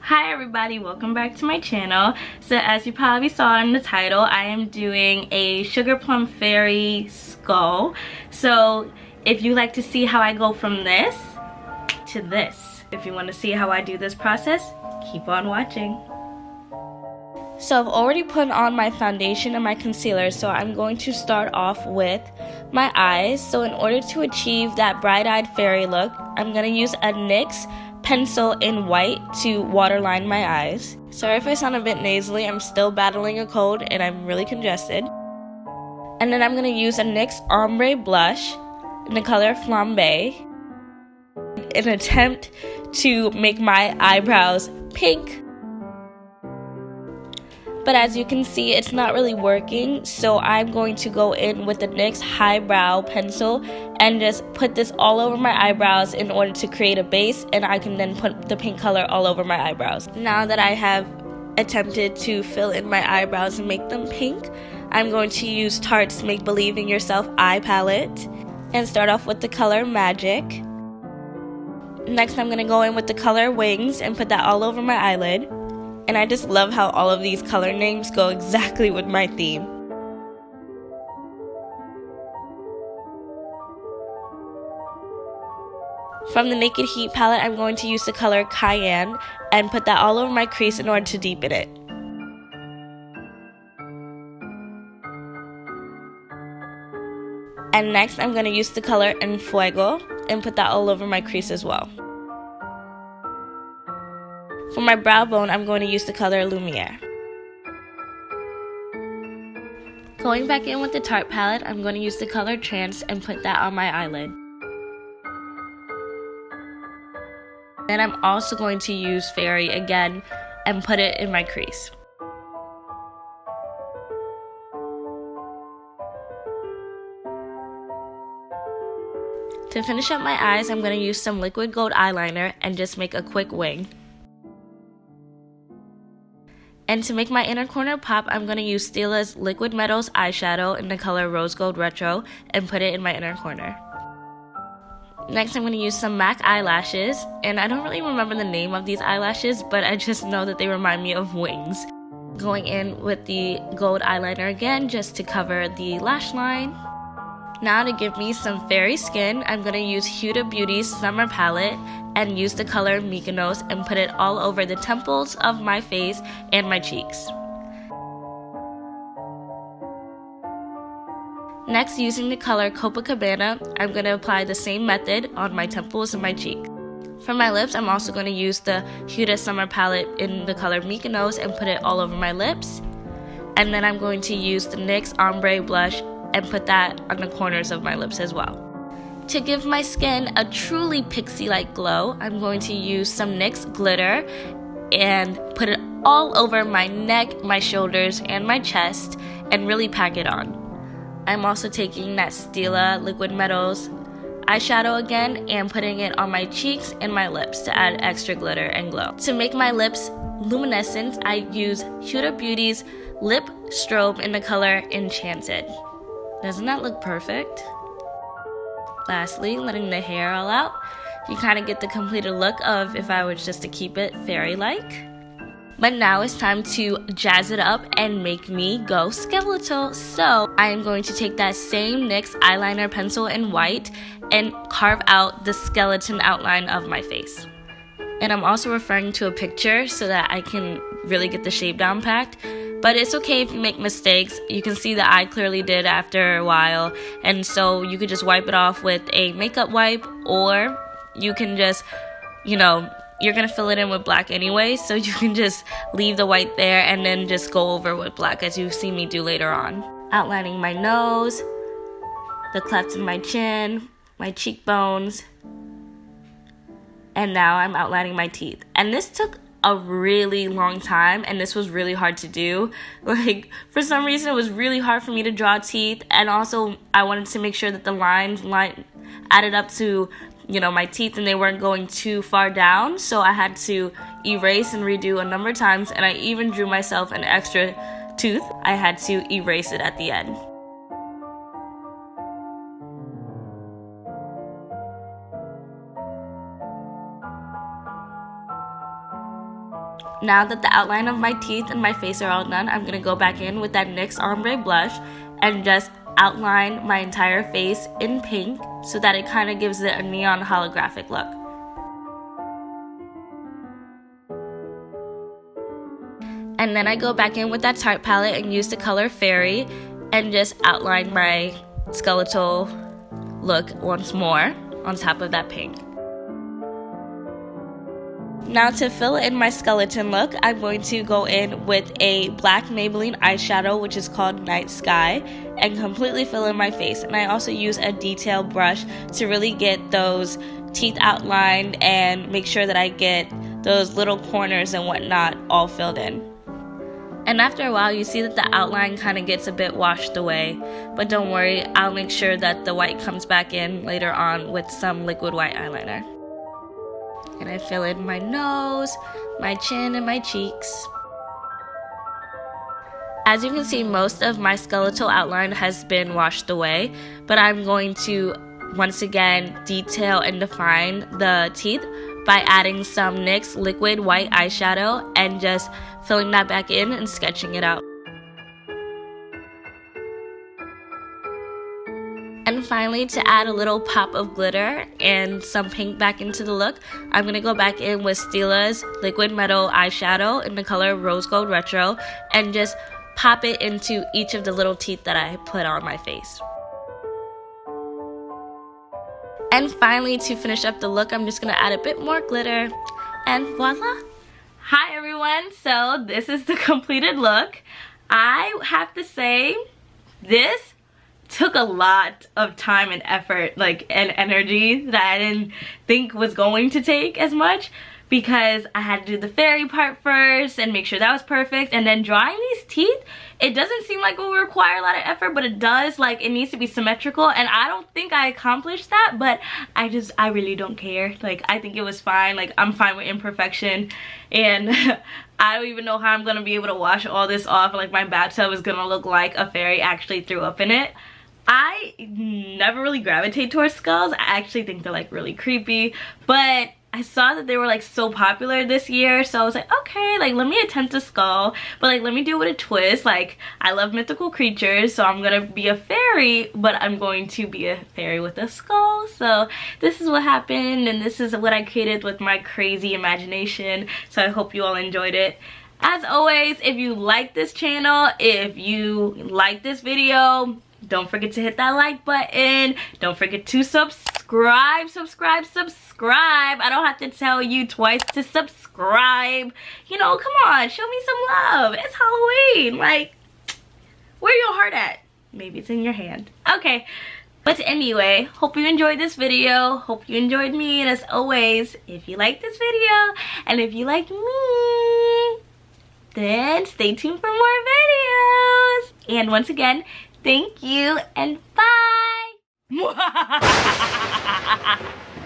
Hi everybody, welcome back to my channel. So as you probably saw in the title, I am doing a Sugar Plum Fairy skull. So if you like to see how I go from this to this, if you want to see how I do this process, keep on watching. So I've already put on my foundation and my concealer, so I'm going to start off with my eyes. So in order to achieve that bright-eyed fairy look, I'm going to use a NYX pencil in white to waterline my eyes. Sorry if I sound a bit nasally, I'm still battling a cold and I'm really congested. And then I'm going to use a NYX ombre blush in the color Flambe in an attempt to make my eyebrows pink. But as you can see, it's not really working, so I'm going to go in with the NYX highbrow pencil and just put this all over my eyebrows in order to create a base, and I can then put the pink color all over my eyebrows. Now that I have attempted to fill in my eyebrows and make them pink, I'm going to use Tarte's Make Believe in Yourself eye palette and start off with the color Magic. Next, I'm going to go in with the color Wings and put that all over my eyelid. And I just love how all of these color names go exactly with my theme. From the Naked Heat palette, I'm going to use the color Cayenne and put that all over my crease in order to deepen it. And next, I'm going to use the color En Fuego and put that all over my crease as well. For my brow bone, I'm going to use the color Lumiere. Going back in with the Tarte palette, I'm going to use the color Trance and put that on my eyelid. Then I'm also going to use Fairy again and put it in my crease. To finish up my eyes, I'm going to use some liquid gold eyeliner and just make a quick wing. And to make my inner corner pop, I'm going to use Stila's Liquid Metals eyeshadow in the color Rose Gold Retro and put it in my inner corner. Next, I'm going to use some MAC eyelashes, and I don't really remember the name of these eyelashes, but I just know that they remind me of wings. Going in with the gold eyeliner again just to cover the lash line. Now to give me some fairy skin, I'm going to use Huda Beauty's Summer Palette and use the color Mykonos and put it all over the temples of my face and my cheeks. Next, using the color Copacabana, I'm going to apply the same method on my temples and my cheek. For my lips, I'm also going to use the Huda Summer Palette in the color Mykonos and put it all over my lips. And then I'm going to use the NYX Ombre Blush and put that on the corners of my lips as well. To give my skin a truly pixie-like glow, I'm going to use some NYX glitter and put it all over my neck, my shoulders, and my chest and really pack it on. I'm also taking that Stila Liquid Metals eyeshadow again and putting it on my cheeks and my lips to add extra glitter and glow. To make my lips luminescent, I use Huda Beauty's Lip Strobe in the color Enchanted. Doesn't that look perfect? Lastly, letting the hair all out, you kind of get the completed look of if I was just to keep it fairy-like. But now it's time to jazz it up and make me go skeletal. So I am going to take that same NYX eyeliner pencil in white and carve out the skeleton outline of my face. And I'm also referring to a picture so that I can really get the shape down packed. But it's okay if you make mistakes. You can see that I clearly did after a while. And so you could just wipe it off with a makeup wipe, or you can just, you're going to fill it in with black anyway. So you can just leave the white there and then just go over with black as you see me do later on. Outlining my nose, the clefts in my chin, my cheekbones. And now I'm outlining my teeth. And this took a really long time, and this was really hard to do. Like, for some reason it was really hard for me to draw teeth, and also I wanted to make sure that the lines added up to my teeth and they weren't going too far down, so I had to erase and redo a number of times, and I even drew myself an extra tooth. I had to erase it at the end. Now that the outline of my teeth and my face are all done, I'm going to go back in with that NYX Ombre blush and just outline my entire face in pink so that it kind of gives it a neon holographic look. And then I go back in with that Tarte palette and use the color Fairy and just outline my skeletal look once more on top of that pink. Now to fill in my skeleton look, I'm going to go in with a black Maybelline eyeshadow, which is called Night Sky, and completely fill in my face. And I also use a detail brush to really get those teeth outlined and make sure that I get those little corners and whatnot all filled in. And after a while, you see that the outline kind of gets a bit washed away, but don't worry, I'll make sure that the white comes back in later on with some liquid white eyeliner. And I fill in my nose, my chin, and my cheeks. As you can see, most of my skeletal outline has been washed away, but I'm going to once again detail and define the teeth by adding some NYX liquid white eyeshadow and just filling that back in and sketching it out. And finally, to add a little pop of glitter and some pink back into the look, I'm going to go back in with Stila's Liquid Metal eyeshadow in the color Rose Gold Retro and just pop it into each of the little teeth that I put on my face. And finally, to finish up the look, I'm just going to add a bit more glitter and voila! Hi everyone, so this is the completed look. I have to say, this took a lot of time and effort, and energy that I didn't think was going to take as much, because I had to do the fairy part first and make sure that was perfect, and then drawing these teeth, it doesn't seem like it will require a lot of effort, but it does. It needs to be symmetrical, and I don't think I accomplished that, but I really don't care. I think it was fine. I'm fine with imperfection, and I don't even know how I'm gonna be able to wash all this off. My bathtub is gonna look like a fairy actually threw up in it. I never really gravitate towards skulls. I actually think they're really creepy, but I saw that they were so popular this year, so I was like, okay, let me attempt a skull, but let me do it with a twist. I love mythical creatures, so I'm gonna be a fairy, but I'm going to be a fairy with a skull. So this is what happened, and this is what I created with my crazy imagination. So I hope you all enjoyed it. As always, if you like this channel, if you like this video, don't forget to hit that like button. Don't forget to subscribe. I don't have to tell you twice to subscribe. You know, come on, show me some love. It's Halloween. Where your heart at? Maybe it's in your hand. Okay, but anyway, hope you enjoyed this video. Hope you enjoyed me. And as always, if you like this video and if you like me, then stay tuned for more videos. And once again, thank you and bye.